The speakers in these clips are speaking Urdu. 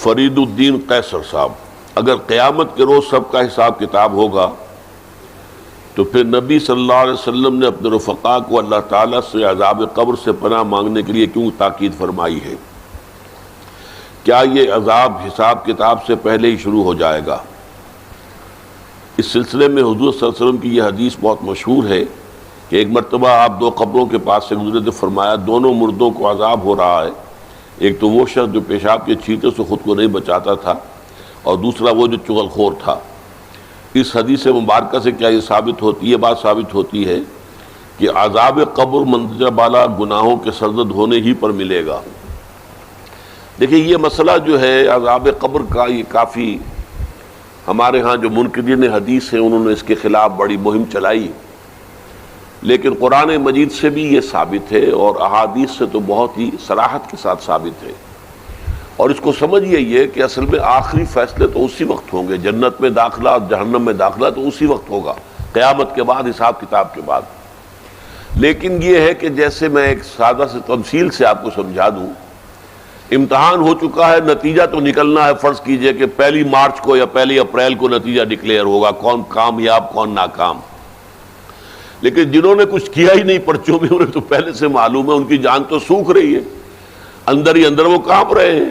فرید الدین قیصر صاحب، اگر قیامت کے روز سب کا حساب کتاب ہوگا تو پھر نبی صلی اللہ علیہ وسلم نے اپنے رفقا کو اللہ تعالیٰ سے عذاب قبر سے پناہ مانگنے کے لیے کیوں تاکید فرمائی ہے؟ کیا یہ عذاب حساب کتاب سے پہلے ہی شروع ہو جائے گا؟ اس سلسلے میں حضور صلی اللہ علیہ وسلم کی یہ حدیث بہت مشہور ہے کہ ایک مرتبہ آپ دو قبروں کے پاس سے گزرے تو فرمایا دونوں مردوں کو عذاب ہو رہا ہے، ایک تو وہ شخص جو پیشاب کے چھینٹے سے خود کو نہیں بچاتا تھا، اور دوسرا وہ جو چغل خور تھا۔ اس حدیث مبارکہ سے کیا یہ بات ثابت ہوتی ہے کہ عذاب قبر مندرجہ بالا گناہوں کے سرزد ہونے ہی پر ملے گا؟ دیکھیں، یہ مسئلہ جو ہے عذاب قبر کا، یہ کافی ہمارے ہاں جو منکرین حدیث ہیں انہوں نے اس کے خلاف بڑی مہم چلائی، لیکن قرآن مجید سے بھی یہ ثابت ہے اور احادیث سے تو بہت ہی صراحت کے ساتھ ثابت ہے۔ اور اس کو سمجھیے یہ کہ اصل میں آخری فیصلے تو اسی وقت ہوں گے، جنت میں داخلہ اور جہنم میں داخلہ تو اسی وقت ہوگا، قیامت کے بعد، حساب کتاب کے بعد۔ لیکن یہ ہے کہ جیسے میں ایک سادہ سے تمثیل سے آپ کو سمجھا دوں، امتحان ہو چکا ہے، نتیجہ تو نکلنا ہے۔ فرض کیجئے کہ 1 مارچ کو یا 1 اپریل کو نتیجہ ڈکلیئر ہوگا، کون کامیاب کون ناکام۔ لیکن جنہوں نے کچھ کیا ہی نہیں پرچوں میں، انہیں تو پہلے سے معلوم ہے، ان کی جان تو سوکھ رہی ہے، اندر ہی اندر وہ کانپ رہے ہیں۔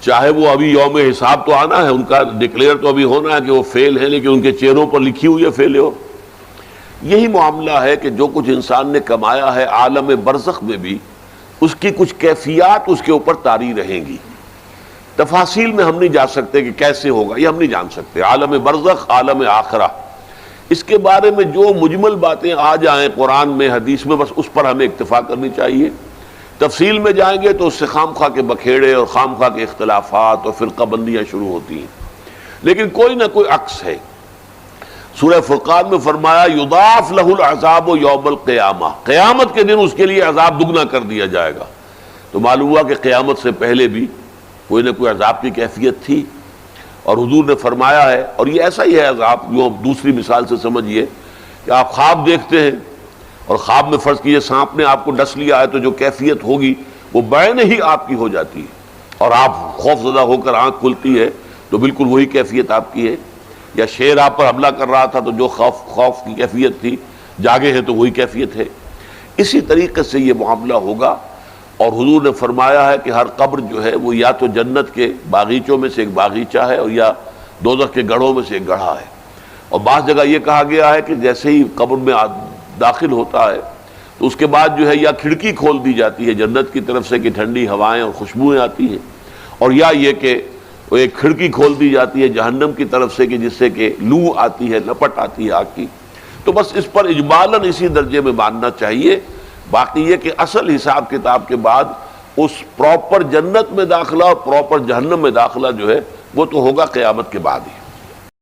چاہے وہ ابھی یوم حساب تو آنا ہے، ان کا ڈکلیئر تو ابھی ہونا ہے کہ وہ فیل ہے، لیکن ان کے چہروں پر لکھی ہوئی ہے فیلیور۔ یہی معاملہ ہے کہ جو کچھ انسان نے کمایا ہے عالم برزخ میں بھی اس کی کچھ کیفیات اس کے اوپر طاری رہیں گی۔ تفاصیل میں ہم نہیں جا سکتے کہ کیسے ہوگا، یہ ہم نہیں جان سکتے، عالم برزخ، عالم آخرہ، اس کے بارے میں جو مجمل باتیں آ جائیں قرآن میں حدیث میں، بس اس پر ہمیں اکتفا کرنی چاہیے۔ تفصیل میں جائیں گے تو اس سے خام خواہ کے بکھیڑے اور خام خواہ کے اختلافات اور فرقہ بندیاں شروع ہوتی ہیں، لیکن کوئی نہ کوئی عکس ہے۔ سورہ فرقان میں فرمایا یضاعف لہ العذاب یوم القیامہ، قیامت کے دن اس کے لیے عذاب دگنا کر دیا جائے گا۔ تو معلوم ہوا کہ قیامت سے پہلے بھی کوئی نہ کوئی عذاب کی کیفیت تھی، اور حضور نے فرمایا ہے، اور یہ ایسا ہی ہے عذاب، جو دوسری مثال سے سمجھیے کہ آپ خواب دیکھتے ہیں اور خواب میں فرض کیجئے سانپ نے آپ کو ڈس لیا ہے، تو جو کیفیت ہوگی وہ بعین ہی آپ کی ہو جاتی ہے، اور آپ خوف زدہ ہو کر آنکھ کھلتی ہے تو بالکل وہی کیفیت آپ کی ہے۔ یا شیر آپ پر حملہ کر رہا تھا تو جو خوف کی کیفیت تھی، جاگے ہیں تو وہی کیفیت ہے۔ اسی طریقے سے یہ معاملہ ہوگا، اور حضور نے فرمایا ہے کہ ہر قبر جو ہے وہ یا تو جنت کے باغیچوں میں سے ایک باغیچہ ہے، اور یا دوزخ کے گڑھوں میں سے ایک گڑھا ہے۔ اور بعض جگہ یہ کہا گیا ہے کہ جیسے ہی قبر میں داخل ہوتا ہے تو اس کے بعد جو ہے یا کھڑکی کھول دی جاتی ہے جنت کی طرف سے کہ ٹھنڈی ہوائیں اور خوشبوئیں آتی ہیں، اور یا یہ کہ وہ ایک کھڑکی کھول دی جاتی ہے جہنم کی طرف سے کہ جس سے کہ لو آتی ہے، لپٹ آتی ہے آگ کی۔ تو بس اس پر اجمالاً اسی درجے میں ماننا چاہیے۔ باقی یہ کہ اصل حساب کتاب کے بعد اس پراپر جنت میں داخلہ اور پراپر جہنم میں داخلہ جو ہے وہ تو ہوگا قیامت کے بعد ہی۔